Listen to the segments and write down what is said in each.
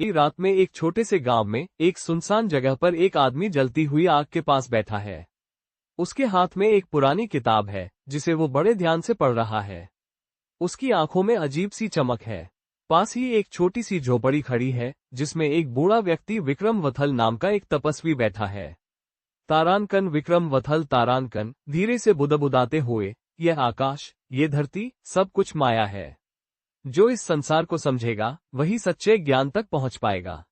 एक रात में एक छोटे से गांव में एक सुनसान जगह पर एक आदमी जलती हुई आग के पास बैठा है। उसके हाथ में एक पुरानी किताब है जिसे वो बड़े ध्यान से पढ़ रहा है। उसकी आंखों में अजीब सी चमक है। पास ही एक छोटी सी झोपड़ी खड़ी है जिसमें एक बूढ़ा व्यक्ति विक्रम वथल नाम का एक तपस्वी बैठा है। तारानकन विक्रम वथल तारानकन धीरे से बुदबुदाते हुए, यह आकाश, ये धरती, सब कुछ माया है। जो इस संसार को समझेगा वही सच्चे ज्ञान तक पहुंच पाएगा।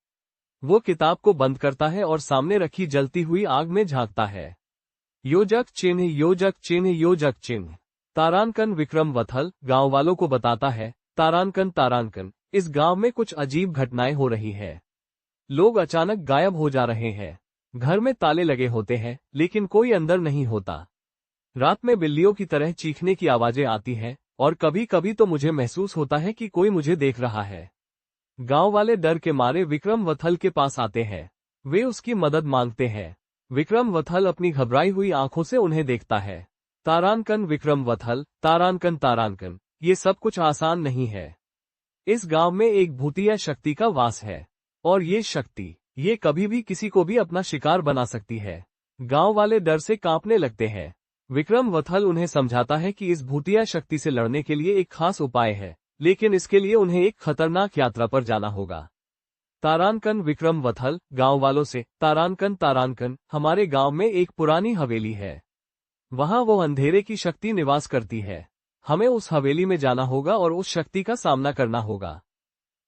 वो किताब को बंद करता है और सामने रखी जलती हुई आग में झांकता है। योजक चिन्ह, योजक चिन्ह, योजक चिन्ह। तारानकन विक्रम वथल गांव वालों को बताता है, तारानकन तारानकन, इस गांव में कुछ अजीब घटनाएं हो रही है। लोग अचानक गायब हो जा रहे हैं। घर में ताले लगे होते हैं लेकिन कोई अंदर नहीं होता। रात में बिल्लियों की तरह चीखने की आवाजें आती हैं और कभी कभी तो मुझे महसूस होता है कि कोई मुझे देख रहा है। गांव वाले डर के मारे विक्रम वथल के पास आते हैं। वे उसकी मदद मांगते हैं। विक्रम वथल अपनी घबराई हुई आंखों से उन्हें देखता है। तारानकन विक्रम वथल तारानकन तारानकन, ये सब कुछ आसान नहीं है। इस गांव में एक भूतिया शक्ति का वास है और ये शक्ति, ये कभी भी किसी को भी अपना शिकार बना सकती है। गांव वाले डर से कांपने लगते हैं। विक्रम वथल उन्हें समझाता है कि इस भूतिया शक्ति से लड़ने के लिए एक खास उपाय है, लेकिन इसके लिए उन्हें एक खतरनाक यात्रा पर जाना होगा। तारानकन विक्रम वथल गांव वालों से, तारानकन तारानकन, हमारे गांव में एक पुरानी हवेली है। वहां वो अंधेरे की शक्ति निवास करती है। हमें उस हवेली में जाना होगा और उस शक्ति का सामना करना होगा।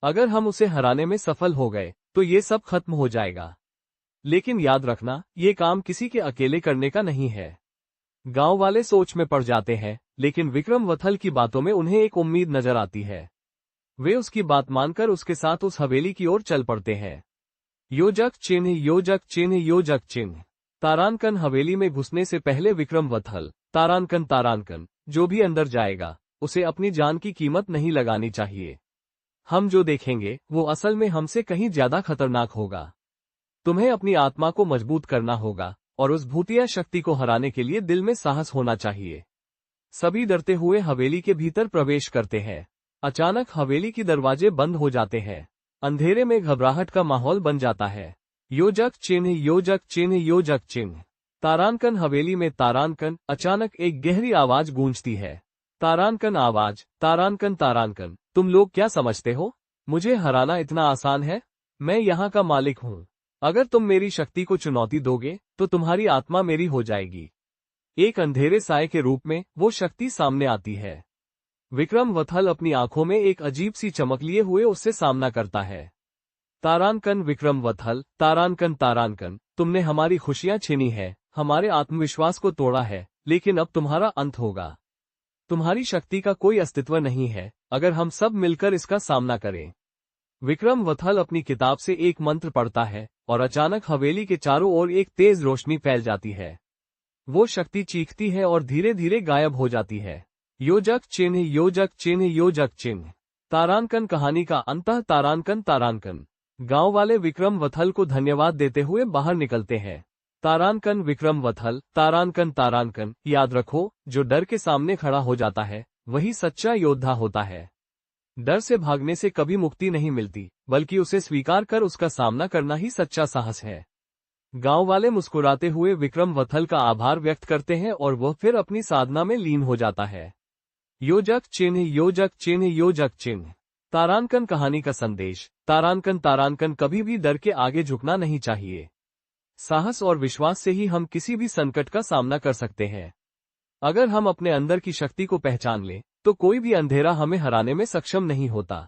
अगर हम उसे हराने में सफल हो गए तो ये सब खत्म हो जाएगा। लेकिन याद रखना, ये काम किसी के अकेले करने का नहीं है। गांव वाले सोच में पड़ जाते हैं, लेकिन विक्रम वथल की बातों में उन्हें एक उम्मीद नजर आती है। वे उसकी बात मानकर उसके साथ उस हवेली की ओर चल पड़ते हैं। योजक चिन्ह, योजक चिन्ह, योजक चिन्ह। तारानकन हवेली में घुसने से पहले विक्रम वथल तारानकन तारानकन, जो भी अंदर जाएगा उसे अपनी जान की कीमत नहीं लगानी चाहिए। हम जो देखेंगे वो असल में हमसे कहीं ज्यादा खतरनाक होगा। तुम्हें अपनी आत्मा को मजबूत करना होगा और उस भूतिया शक्ति को हराने के लिए दिल में साहस होना चाहिए। सभी डरते हुए हवेली के भीतर प्रवेश करते हैं। अचानक हवेली की दरवाजे बंद हो जाते हैं। अंधेरे में घबराहट का माहौल बन जाता है। योजक चिन्ह, योजक चिन्ह, योजक चिन्ह। तारानकन हवेली में तारानकन, अचानक एक गहरी आवाज गूंजती है। तारानकन आवाज, तारानकन तारानकन, तुम लोग क्या समझते हो? मुझे हराना इतना आसान है? मैं यहाँ का मालिक हूँ। अगर तुम मेरी शक्ति को चुनौती दोगे तो तुम्हारी आत्मा मेरी हो जाएगी। एक अंधेरे साए के रूप में वो शक्ति सामने आती है। विक्रम वथल अपनी आंखों में एक अजीब सी चमक लिए हुए उससे सामना करता है। तारानकन विक्रम वथल तारानकन तारानकन, तुमने हमारी खुशियां छीनी है, हमारे आत्मविश्वास को तोड़ा है, लेकिन अब तुम्हारा अंत होगा। तुम्हारी शक्ति का कोई अस्तित्व नहीं है अगर हम सब मिलकर इसका सामना करें। विक्रम वथल अपनी किताब से एक मंत्र पढ़ता है और अचानक हवेली के चारों ओर एक तेज रोशनी फैल जाती है। वो शक्ति चीखती है और धीरे धीरे गायब हो जाती है। योजक चिन्ह, योजक चिन्ह, योजक चिन्ह। तारानकन कहानी का अंतः तारानकन तारानकन। गांव वाले विक्रम वथल को धन्यवाद देते हुए बाहर निकलते हैं। तारानकन विक्रम वथल तारानकन तारानकन, याद रखो, जो डर के सामने खड़ा हो जाता है वही सच्चा योद्धा होता है। डर से भागने से कभी मुक्ति नहीं मिलती, बल्कि उसे स्वीकार कर उसका सामना करना ही सच्चा साहस है। गांव वाले मुस्कुराते हुए विक्रम वथल का आभार व्यक्त करते हैं और वह फिर अपनी साधना में लीन हो जाता है। योजक चिन्ह, योजक चिन्ह, योजक चिन्ह। तारानकन कहानी का संदेश, तारानकन तारानकन, कभी भी डर के आगे झुकना नहीं चाहिए। साहस और विश्वास से ही हम किसी भी संकट का सामना कर सकते हैं। अगर हम अपने अंदर की शक्ति को पहचान लें तो कोई भी अंधेरा हमें हराने में सक्षम नहीं होता।